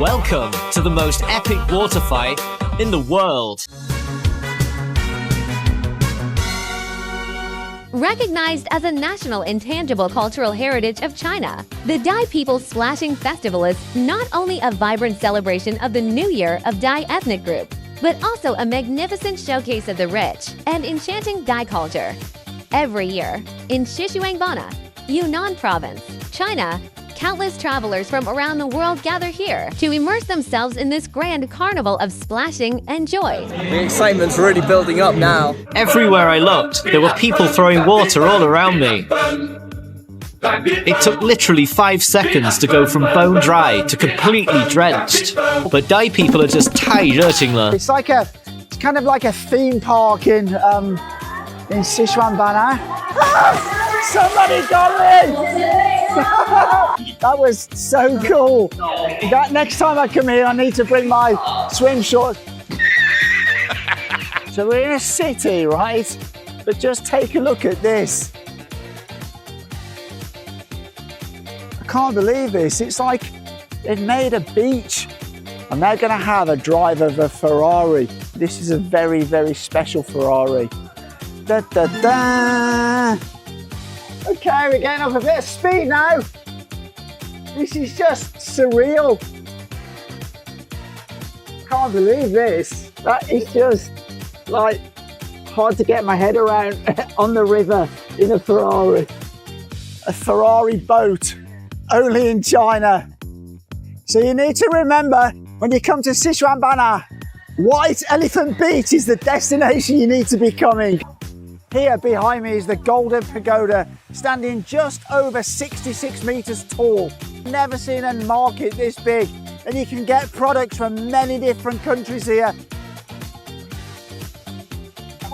Welcome to the most epic water fight in the world. Recognized as a national intangible cultural heritage of China, the Dai People Splashing Festival is not only a vibrant celebration of the New Year of Dai ethnic group, but also a magnificent showcase of the rich and enchanting Dai culture. Every year, in Xishuangbanna, Yunnan Province, China, countless travelers from around the world gather here to immerse themselves in this grand carnival of splashing and joy. The excitement's really building up now. Everywhere I looked, there were people throwing water all around me. It took literally 5 seconds to go from bone dry to completely drenched. But Dai people are just 太热情了. It's kind of like a theme park in Xishuangbanna. Somebody got me! That was so cool. That next time I come here, I need to bring my swim shorts. So we're in a city, right? But just take a look at this. I can't believe this. It's like they've made a beach and they're going to have a drive of a Ferrari. This is a very, very special Ferrari. Da, da, da. Okay, we're getting up a bit of speed now. This is just surreal. Can't believe this. That is just like hard to get my head around on the river in a Ferrari. A Ferrari boat, only in China. So you need to remember when you come to Xishuangbanna, White Elephant Beach is the destination you need to be coming. Here behind me is the Golden Pagoda, standing just over 66 meters tall. Never seen a market this big, and you can get products from many different countries here.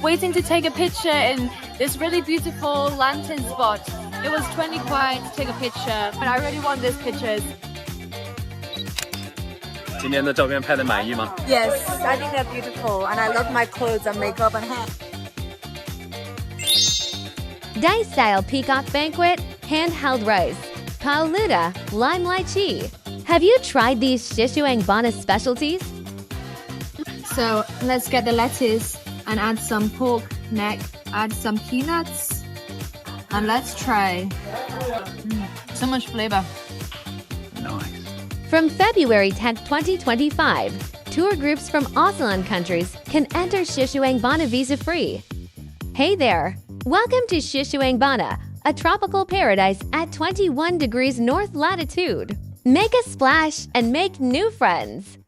Waiting to take a picture in this really beautiful lantern spot. It was 20 kwai to take a picture, but I really want these pictures. 今天的照片拍得满意吗？ Yes, I think they're beautiful, and I love my clothes and makeup and hair. Dai-style peacock banquet, handheld rice, paoluda, lime lychee. Have you tried these Xishuangbanna specialties? So let's get the lettuce and add some pork neck, add some peanuts, and let's try. So much flavor. Nice. From February 10, 2025, tour groups from ASEAN countries can enter Xishuangbanna visa-free. Hey there! Welcome to Xishuangbanna, a tropical paradise at 21 degrees north latitude. Make a splash and make new friends.